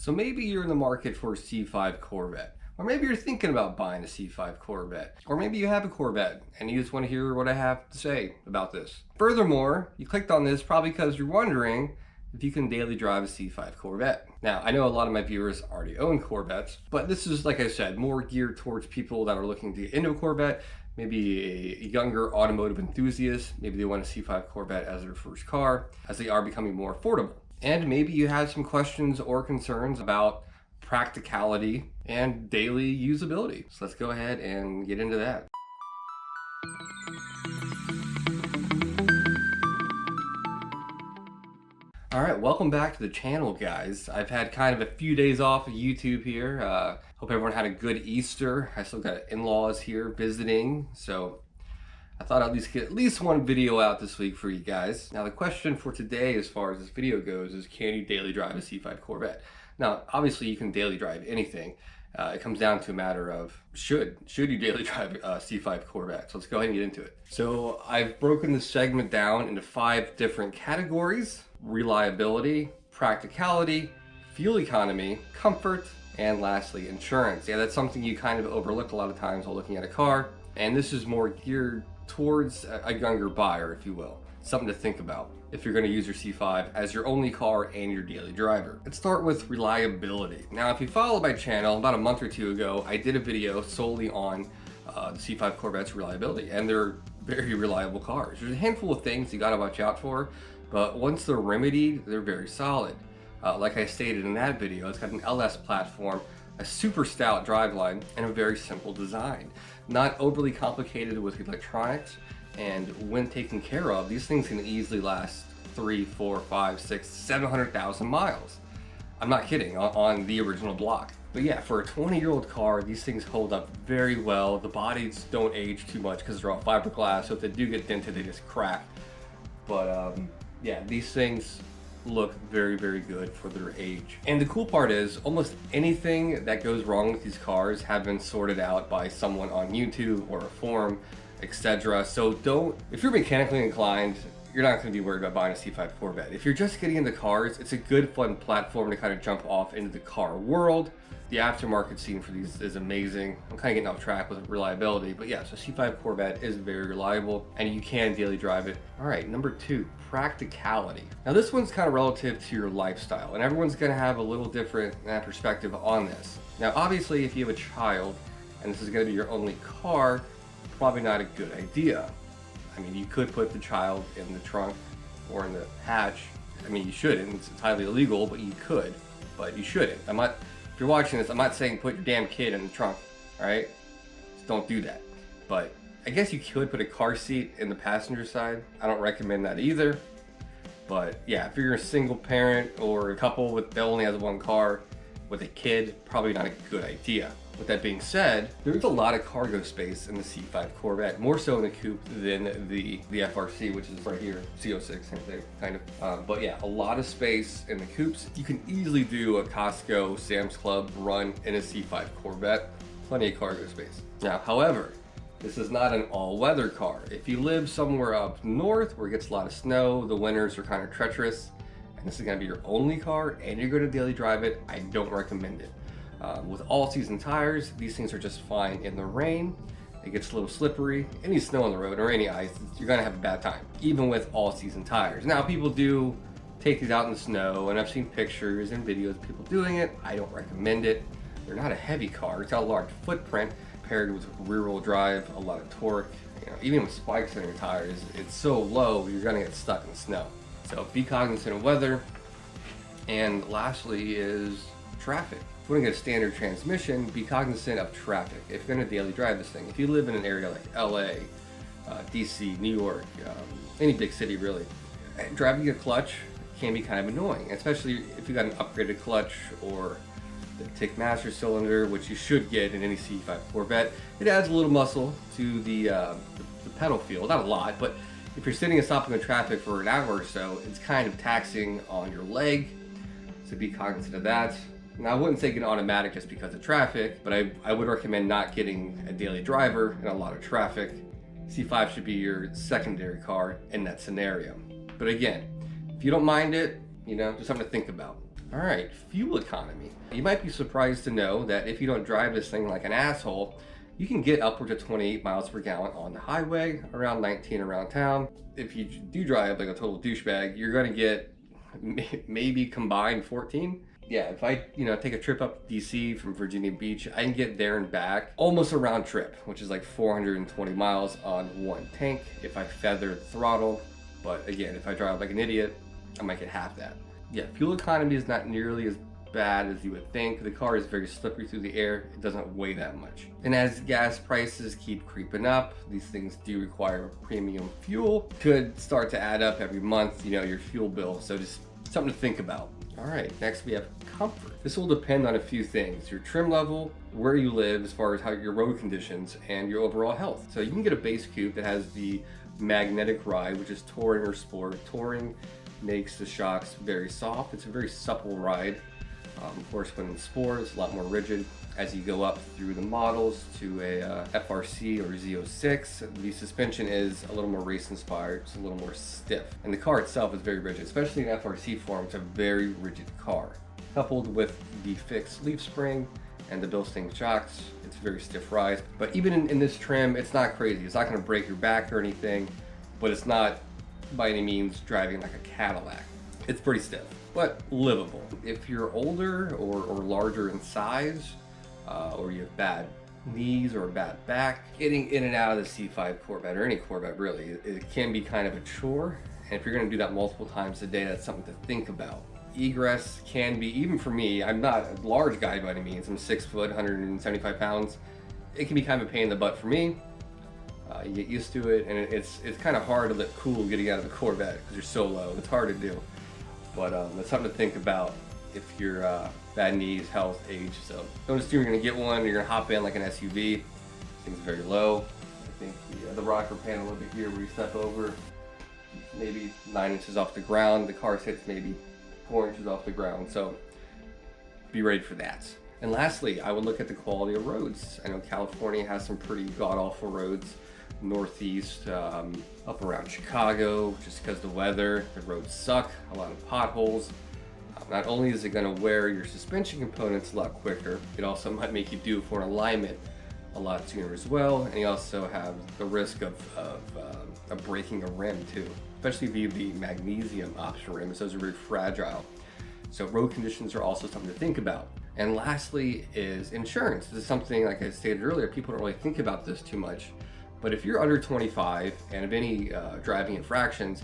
So maybe you're in the market for a C5 Corvette, or maybe you're thinking about buying a C5 Corvette, or maybe you have a Corvette and you just want to hear what I have to say about this. Furthermore, you clicked on this probably because you're wondering if you can daily drive a C5 Corvette. Now, I know a lot of my viewers already own Corvettes, but this is, like I said, more geared towards people that are looking to get into a Corvette, maybe a younger automotive enthusiast, maybe they want a C5 Corvette as their first car, as they are becoming more affordable. And maybe you have some questions or concerns about practicality and daily usability. So let's go ahead and get into that. All right, welcome back to the channel, guys. I've had kind of a few days off of YouTube here. Hope everyone had a good Easter. I still got in-laws here visiting, so I thought I'd at least get at least one video out this week for you guys. Now, the question for today, as far as this video goes, is can you daily drive a C5 Corvette? Now, obviously, you can daily drive anything. It comes down to a matter of should you daily drive a C5 Corvette? So let's go ahead and get into it. So I've broken this segment down into 5 different categories: reliability, practicality, fuel economy, comfort, and lastly, insurance. Yeah, that's something you kind of overlook a lot of times while looking at a car. And this is more geared towards a younger buyer, if you will. Something to think about if you're going to use your C5 as your only car and your daily driver. Let's start with reliability. Now, if you follow my channel, about a month or two ago, I did a video solely on the C5 Corvette's reliability, and they're very reliable cars. There's a handful of things you got to watch out for, but once they're remedied, they're very solid. Like I stated in that video, it's got an LS platform, a super stout driveline, and a very simple design. Not overly complicated with electronics, and when taken care of, these things can easily last 3, 4, 5, 6, 700,000 miles. I'm not kidding, on the original block. But yeah, for a 20-year-old car, these things hold up very well. The bodies don't age too much because they're all fiberglass, so if they do get dented, they just crack. But yeah, these things look very, very good for their age. And the cool part is almost anything that goes wrong with these cars have been sorted out by someone on YouTube or a forum, etc. So if you're mechanically inclined, you're not going to be worried about buying a C5 Corvette. If you're just getting into cars, it's a good fun platform to kind of jump off into the car world. The aftermarket scene for these is amazing. I'm kind of getting off track with reliability, but yeah, so C5 Corvette is very reliable and you can daily drive it. All right, number 2, practicality. Now this one's kind of relative to your lifestyle, and everyone's gonna have a little different perspective on this. Now, obviously, if you have a child and this is gonna be your only car, probably not a good idea. I mean, you could put the child in the trunk or in the hatch. I mean, you shouldn't, it's highly illegal, but you could, but you shouldn't. If you're watching this, I'm not saying put your damn kid in the trunk, all right? Just don't do that. But I guess you could put a car seat in the passenger side. I don't recommend that either. But yeah, if you're a single parent or a couple that only has one car with a kid, probably not a good idea. With that being said, there's a lot of cargo space in the C5 Corvette, more so in the coupe than the FRC, which is right here, C06, same thing, kind of. But yeah, a lot of space in the coupes. You can easily do a Costco, Sam's Club run in a C5 Corvette. Plenty of cargo space. Now, however, this is not an all-weather car. If you live somewhere up north where it gets a lot of snow, the winters are kind of treacherous, and this is gonna be your only car and you're gonna daily drive it, I don't recommend it. With all-season tires, these things are just fine in the rain. It gets a little slippery. Any snow on the road or any ice, you're gonna have a bad time, even with all-season tires. Now, people do take these out in the snow, and I've seen pictures and videos of people doing it. I don't recommend it. They're not a heavy car. It's got a large footprint paired with rear-wheel drive, a lot of torque. You know, even with spikes on your tires, it's so low, you're gonna get stuck in the snow. So be cognizant of weather. And lastly is traffic. If you want to get a standard transmission, be cognizant of traffic. If you're going to daily drive this thing, if you live in an area like LA, DC, New York, any big city really, driving a clutch can be kind of annoying, especially if you got an upgraded clutch or the Tick Master cylinder, which you should get in any C5 Corvette. It adds a little muscle to the pedal feel, not a lot, but if you're sitting and stopping in traffic for an hour or so, it's kind of taxing on your leg, so be cognizant of that. Now, I wouldn't say get an automatic just because of traffic, but I would recommend not getting a daily driver in a lot of traffic. C5 should be your secondary car in that scenario. But again, if you don't mind it, you know, just something to think about. All right, fuel economy. You might be surprised to know that if you don't drive this thing like an asshole, you can get upwards of 28 miles per gallon on the highway, around 19 around town. If you do drive like a total douchebag, you're gonna get maybe combined 14. Yeah, if I take a trip up to DC from Virginia Beach, I can get there and back almost a round trip, which is like 420 miles on one tank if I feather the throttle. But again, if I drive like an idiot, I might get half that. Yeah, fuel economy is not nearly as bad as you would think. The car is very slippery through the air. It doesn't weigh that much. And as gas prices keep creeping up, these things do require premium fuel. Could start to add up every month, your fuel bill. So just something to think about. All right, next we have comfort. This will depend on a few things: your trim level, where you live as far as how your road conditions, and your overall health. So you can get a base coupe that has the magnetic ride, which is touring or sport. Touring makes the shocks very soft. It's a very supple ride. Of course, when in sport, it's a lot more rigid. As you go up through the models to a FRC or Z06, the suspension is a little more race inspired. It's a little more stiff. And the car itself is very rigid, especially in FRC form. It's a very rigid car. Coupled with the fixed leaf spring and the Bilstein shocks, it's a very stiff ride. But even in this trim, it's not crazy. It's not going to break your back or anything, but it's not by any means driving like a Cadillac. It's pretty stiff, but livable. If you're older or larger in size, or you have bad knees or a bad back, getting in and out of the C5 Corvette, or any Corvette really, it can be kind of a chore. And if you're going to do that multiple times a day, that's something to think about. Egress can be, even for me, I'm not a large guy by any means. I'm 6 foot, 175 pounds. It can be kind of a pain in the butt for me. You get used to it, and it's kind of hard to let cool getting out of a Corvette because you're so low. It's hard to do. But that's something to think about if you're bad knees, health, age. So don't assume you're going to get one. You're going to hop in like an SUV. Things very low. I think the rocker panel over here where you step over, maybe 9 inches off the ground. The car sits maybe 4 inches off the ground. So be ready for that. And lastly, I would look at the quality of roads. I know California has some pretty god-awful roads. Northeast, up around Chicago, just because the weather, the roads suck, a lot of potholes. Not only is it going to wear your suspension components a lot quicker, it also might make you due for an alignment a lot sooner as well. And you also have the risk of breaking a rim too, especially if you have the magnesium option rims. Those are very fragile. So road conditions are also something to think about. And lastly is insurance. This is something, like I stated earlier, people don't really think about this too much. But if you're under 25 and have any driving infractions,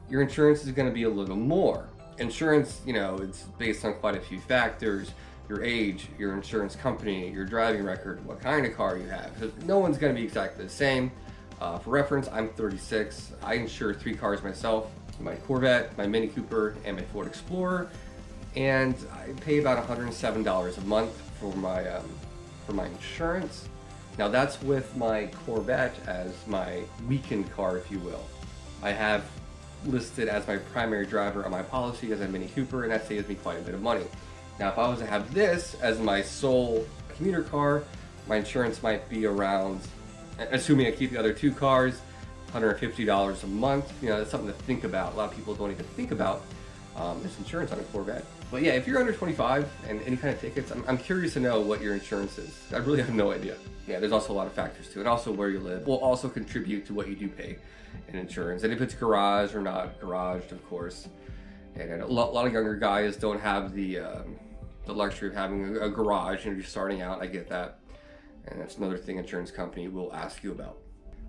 your insurance is going to be a little more. Insurance, it's based on quite a few factors: your age, your insurance company, your driving record, what kind of car you have. So no one's going to be exactly the same. For reference, I'm 36. I insure 3 cars myself: my Corvette, my Mini Cooper, and my Ford Explorer. And I pay about $107 a month for my insurance. Now that's with my Corvette as my weekend car, if you will. I have listed as my primary driver on my policy as a Mini Cooper, and that saves me quite a bit of money. Now if I was to have this as my sole commuter car, my insurance might be around, assuming I keep the other 2 cars, $150 a month. That's something to think about. A lot of people don't even think about this insurance on a Corvette. But yeah, if you're under 25 and any kind of tickets, I'm curious to know what your insurance is. I really have no idea. Yeah, there's also a lot of factors too, and also where you live will also contribute to what you do pay in insurance. And if it's garage or not garaged, of course. And a lot of younger guys don't have the luxury of having a garage, and if you're starting out, I get that. And that's another thing insurance company will ask you about.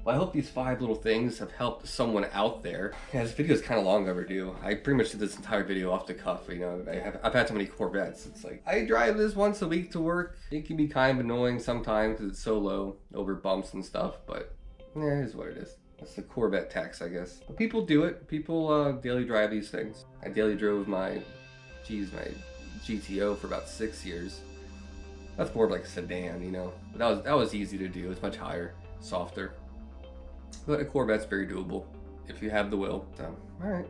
Well, I hope these 5 little things have helped someone out there. Yeah, this video is kind of long overdue. I pretty much did this entire video off the cuff. I've had so many Corvettes. It's like, I drive this once a week to work. It can be kind of annoying sometimes because it's so low over bumps and stuff, but yeah, it is what it is. That's the Corvette tax, I guess. But people do it. People daily drive these things. I daily drove my GTO for about 6 years. That's more of like a sedan, But that was easy to do. It's much higher, softer. But a Corvette's very doable if you have the will. So, alright.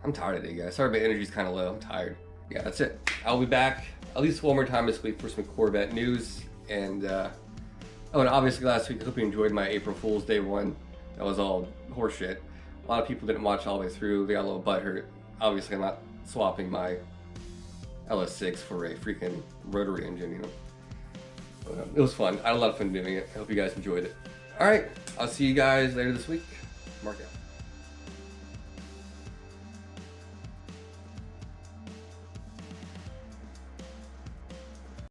I'm tired today, guys. Sorry, my energy's kind of low. I'm tired. Yeah, that's it. I'll be back at least one more time this week for some Corvette news. And, and obviously last week, I hope you enjoyed my April Fool's Day one. That was all horseshit. A lot of people didn't watch all the way through. They got a little butthurt. Obviously, I'm not swapping my LS6 for a freaking rotary engine, you know. But, it was fun. I had a lot of fun doing it. I hope you guys enjoyed it. All right, I'll see you guys later this week. Mark out.